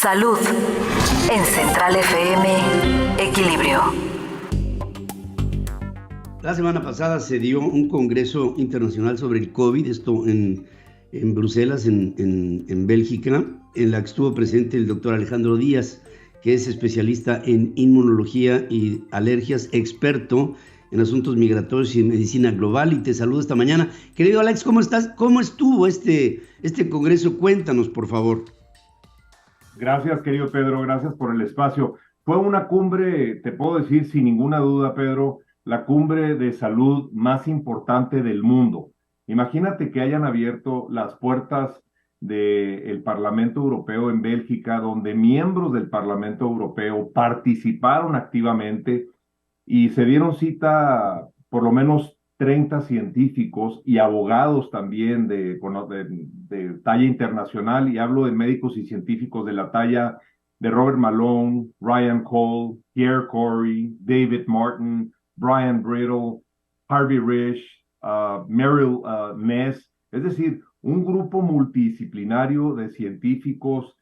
Salud. En Central FM, Equilibrio. La semana pasada se dio un congreso internacional sobre el COVID, esto en Bruselas, en Bélgica, en la que estuvo presente el doctor Alejandro Díaz, que es especialista en inmunología y alergias, experto en asuntos migratorios y en medicina global, y te saludo esta mañana. Querido Alex, ¿cómo estás? ¿Cómo estuvo este congreso? Cuéntanos, por favor. Gracias, querido Pedro, gracias por el espacio. Fue una cumbre, te puedo decir sin ninguna duda, Pedro, la cumbre de salud más importante del mundo. Imagínate que hayan abierto las puertas del Parlamento Europeo en Bélgica, donde miembros del Parlamento Europeo participaron activamente y se dieron cita por lo menos 30 científicos y abogados también de talla internacional, y hablo de médicos y científicos de la talla de Robert Malone, Ryan Cole, Pierre Corey, David Martin, Brian Brittle, Harvey Risch, Meryl Ness, es decir, un grupo multidisciplinario de científicos.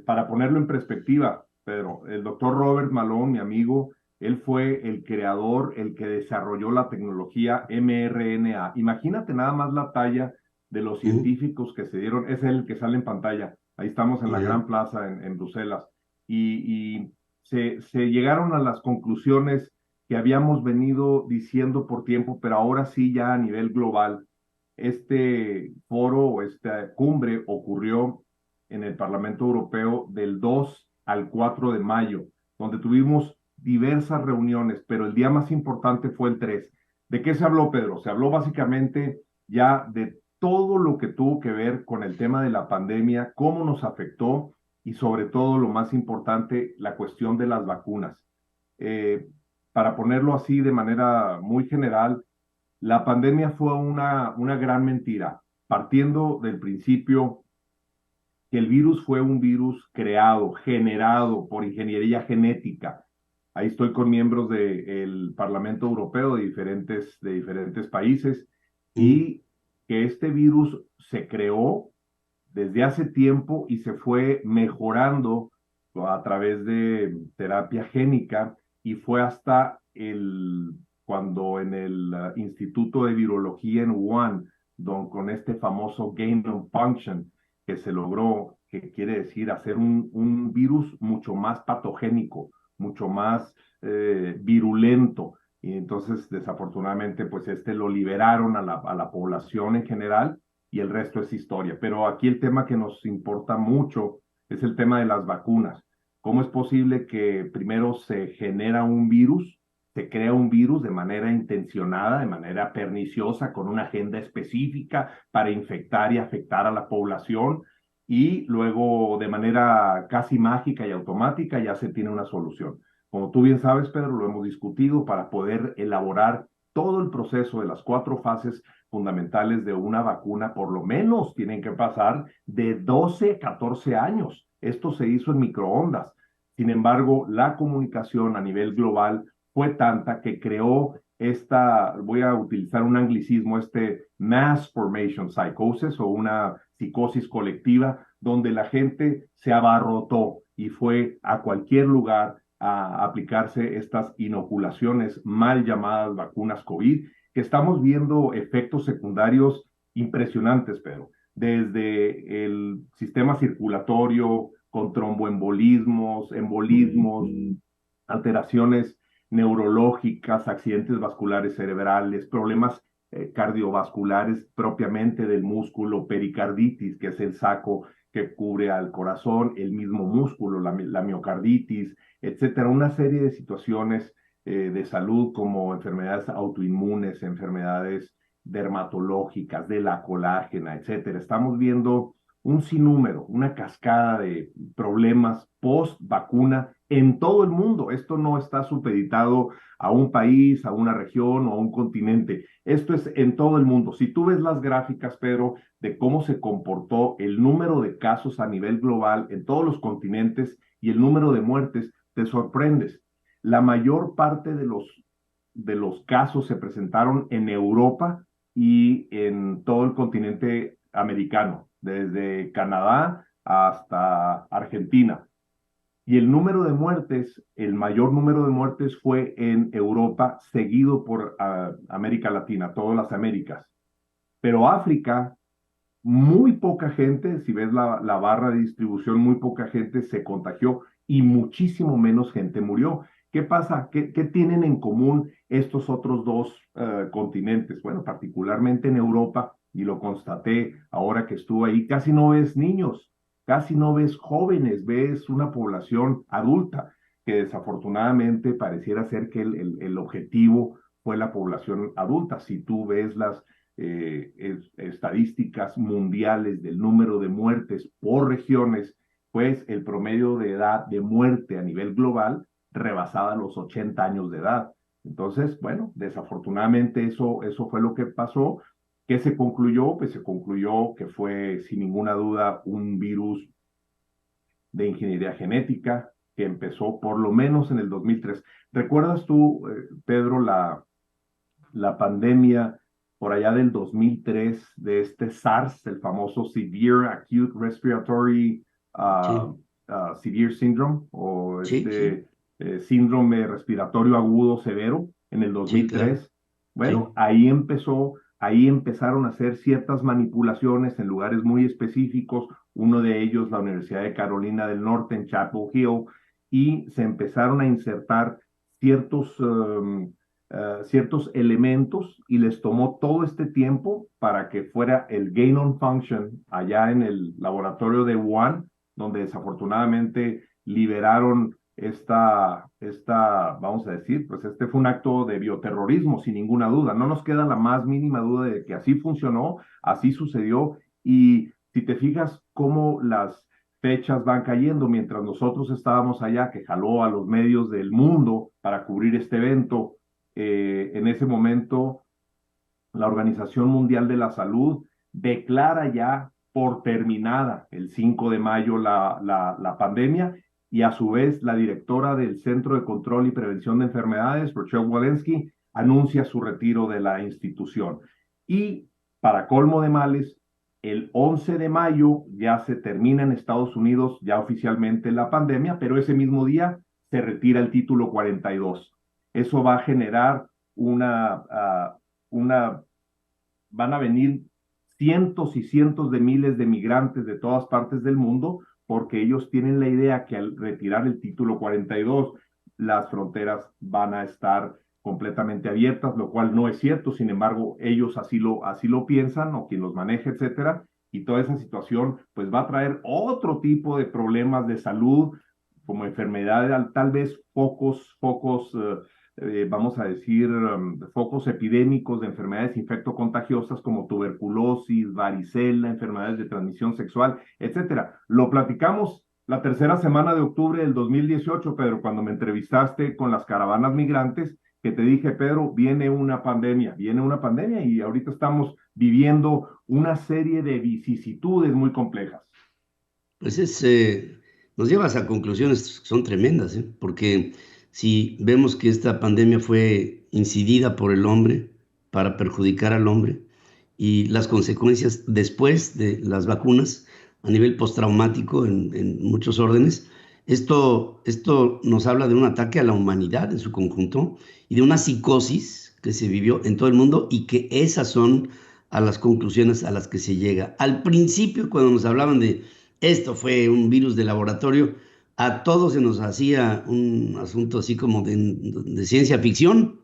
Para ponerlo en perspectiva, Pedro, el doctor Robert Malone, mi amigo, él fue el creador, el que desarrolló la tecnología mRNA. Imagínate nada más la talla de los científicos que se dieron. Es el que sale en pantalla. Ahí estamos en la Gran Plaza en Bruselas. Y se llegaron a las conclusiones que habíamos venido diciendo por tiempo, pero ahora sí ya a nivel global. Este foro o esta cumbre ocurrió en el Parlamento Europeo del 2 al 4 de mayo, donde tuvimos diversas reuniones, pero el día más importante fue el 3. ¿De qué se habló, Pedro? Se habló básicamente ya de todo lo que tuvo que ver con el tema de la pandemia, cómo nos afectó y sobre todo lo más importante, la cuestión de las vacunas. Para ponerlo así de manera muy general, la pandemia fue una gran mentira, partiendo del principio que el virus fue un virus creado, generado por ingeniería genética. Ahí estoy con miembros del Parlamento Europeo de diferentes países, y que este virus se creó desde hace tiempo y se fue mejorando a través de terapia génica, y fue hasta cuando en el Instituto de Virología en Wuhan, con este famoso gain of function, que se logró, que quiere decir hacer un virus mucho más patogénico, mucho más virulento. Y entonces, desafortunadamente, pues lo liberaron a la población en general, y el resto es historia. Pero aquí el tema que nos importa mucho es el tema de las vacunas. ¿Cómo es posible que primero se genera un virus, se crea un virus de manera intencionada, de manera perniciosa, con una agenda específica para infectar y afectar a la población, y luego de manera casi mágica y automática ya se tiene una solución? Como tú bien sabes, Pedro, lo hemos discutido para poder elaborar todo el proceso de las 4 fases fundamentales de una vacuna. Por lo menos tienen que pasar de 12 a 14 años. Esto se hizo en microondas. Sin embargo, la comunicación a nivel global fue tanta que creó voy a utilizar un anglicismo, mass formation psychosis, o una psicosis colectiva, donde la gente se abarrotó y fue a cualquier lugar a aplicarse estas inoculaciones mal llamadas vacunas COVID, que estamos viendo efectos secundarios impresionantes, pero desde el sistema circulatorio, con tromboembolismos, embolismos, alteraciones neurológicas, accidentes vasculares cerebrales, problemas cardiovasculares propiamente del músculo, pericarditis, que es el saco que cubre al corazón, el mismo músculo, la miocarditis, etcétera. Una serie de situaciones de salud, como enfermedades autoinmunes, enfermedades dermatológicas, de la colágena, etcétera. Estamos viendo un sinnúmero, una cascada de problemas post vacuna en todo el mundo. Esto no está supeditado a un país, a una región o a un continente. Esto es en todo el mundo. Si tú ves las gráficas, Pedro, de cómo se comportó el número de casos a nivel global en todos los continentes y el número de muertes, te sorprendes. La mayor parte de los casos se presentaron en Europa y en todo el continente americano, desde Canadá hasta Argentina. Y el número de muertes, el mayor número de muertes fue en Europa, seguido por América Latina, todas las Américas. Pero África, muy poca gente, si ves la barra de distribución, muy poca gente se contagió y muchísimo menos gente murió. ¿Qué pasa? ¿Qué tienen en común estos otros dos continentes? Bueno, particularmente en Europa, y lo constaté ahora que estuve ahí, casi no ves niños, casi no ves jóvenes, ves una población adulta, que desafortunadamente pareciera ser que el objetivo fue la población adulta. Si tú ves las estadísticas mundiales del número de muertes por regiones, pues el promedio de edad de muerte a nivel global rebasaba los 80 años de edad. Entonces, bueno, desafortunadamente eso fue lo que pasó. ¿Qué se concluyó? Pues se concluyó que fue sin ninguna duda un virus de ingeniería genética que empezó por lo menos en el 2003. ¿Recuerdas tú, Pedro, la pandemia por allá del 2003 de este SARS, el famoso Severe Acute Respiratory Sí, Severe Syndrome, o sí, sí, síndrome respiratorio agudo severo en el sí, claro, 2003? Bueno, sí, ahí empezaron a hacer ciertas manipulaciones en lugares muy específicos, uno de ellos la Universidad de Carolina del Norte en Chapel Hill, y se empezaron a insertar ciertos elementos y les tomó todo este tiempo para que fuera el gain on function allá en el laboratorio de Wuhan, donde desafortunadamente liberaron vamos a decir, pues este fue un acto de bioterrorismo, sin ninguna duda. No nos queda la más mínima duda de que así funcionó, así sucedió. Y si te fijas cómo las fechas van cayendo, mientras nosotros estábamos allá, que jaló a los medios del mundo para cubrir este evento, en ese momento la Organización Mundial de la Salud declara ya por terminada el 5 de mayo la pandemia, y a su vez la directora del Centro de Control y Prevención de Enfermedades, Rochelle Walensky, anuncia su retiro de la institución. Y para colmo de males, el 11 de mayo ya se termina en Estados Unidos ya oficialmente la pandemia, pero ese mismo día se retira el título 42. Eso va a generar una van a venir cientos y cientos de miles de migrantes de todas partes del mundo, porque ellos tienen la idea que al retirar el título 42, las fronteras van a estar completamente abiertas, lo cual no es cierto. Sin embargo, ellos así lo piensan, o quien los maneja, etcétera, y toda esa situación pues va a traer otro tipo de problemas de salud, como enfermedades, tal vez focos vamos a decir, focos epidémicos de enfermedades infectocontagiosas como tuberculosis, varicela, enfermedades de transmisión sexual, etcétera. Lo platicamos la tercera semana de octubre del 2018, Pedro, cuando me entrevistaste con las caravanas migrantes, que te dije, Pedro, viene una pandemia, y ahorita estamos viviendo una serie de vicisitudes muy complejas. pues nos llevas a conclusiones que son tremendas, ¿eh? Porque si vemos que esta pandemia fue incidida por el hombre para perjudicar al hombre y las consecuencias después de las vacunas a nivel postraumático en muchos órdenes, esto nos habla de un ataque a la humanidad en su conjunto y de una psicosis que se vivió en todo el mundo y que esas son a las conclusiones a las que se llega. Al principio, cuando nos hablaban de esto fue un virus de laboratorio, a todos se nos hacía un asunto así como de ciencia ficción.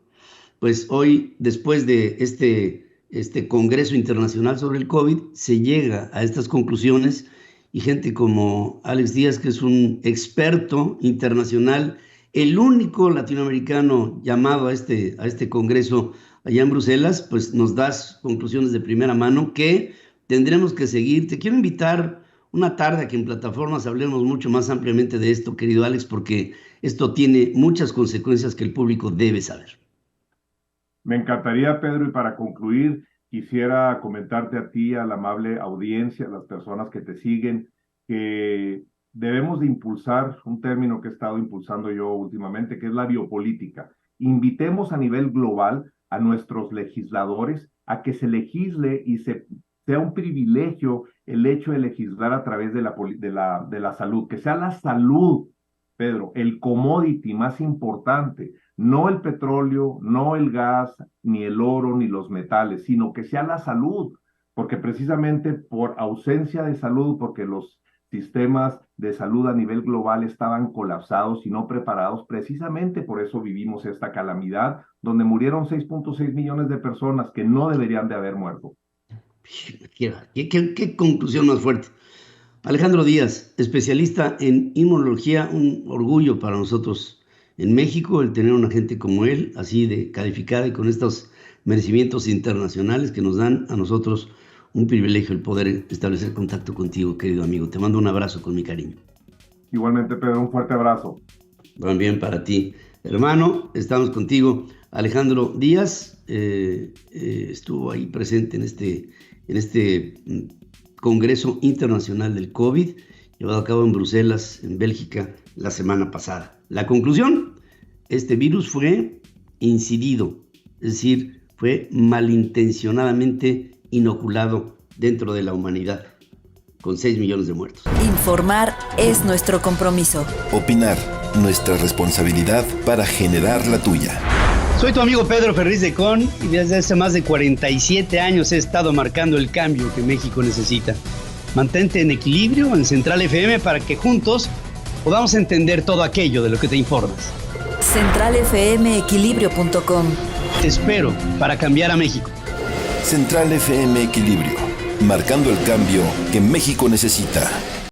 Pues hoy, después de este Congreso Internacional sobre el COVID, se llega a estas conclusiones y gente como Alex Díaz, que es un experto internacional, el único latinoamericano llamado a este Congreso allá en Bruselas, pues nos das conclusiones de primera mano que tendremos que seguir. Te quiero invitar una tarde a que en plataformas hablemos mucho más ampliamente de esto, querido Alex, porque esto tiene muchas consecuencias que el público debe saber. Me encantaría, Pedro, y para concluir, quisiera comentarte a ti, a la amable audiencia, a las personas que te siguen, que debemos de impulsar un término que he estado impulsando yo últimamente, que es la biopolítica. Invitemos a nivel global a nuestros legisladores a que se legisle y sea un privilegio el hecho de legislar a través de la salud, que sea la salud Pedro, el commodity más importante, no el petróleo, no el gas, ni el oro, ni los metales, sino que sea la salud, porque precisamente por ausencia de salud, porque los sistemas de salud a nivel global estaban colapsados y no preparados, precisamente por eso vivimos esta calamidad, donde murieron 6.6 millones de personas que no deberían de haber muerto. ¿Qué conclusión más fuerte? Alejandro Díaz, especialista en inmunología, un orgullo para nosotros en México el tener una gente como él, así de calificada y con estos merecimientos internacionales que nos dan a nosotros un privilegio el poder establecer contacto contigo, querido amigo. Te mando un abrazo con mi cariño. Igualmente, Pedro, un fuerte abrazo. También para ti. Hermano, estamos contigo. Alejandro Díaz estuvo ahí presente en este Congreso Internacional del COVID, llevado a cabo en Bruselas, en Bélgica, la semana pasada. La conclusión, este virus fue incidido, es decir, fue malintencionadamente inoculado dentro de la humanidad, con 6 millones de muertos. Informar es nuestro compromiso. Opinar, nuestra responsabilidad para generar la tuya. Soy tu amigo Pedro Ferriz de Con y desde hace más de 47 años he estado marcando el cambio que México necesita. Mantente en equilibrio en Central FM para que juntos podamos entender todo aquello de lo que te informas. CentralFMEquilibrio.com. Te espero para cambiar a México. Central FM Equilibrio, marcando el cambio que México necesita.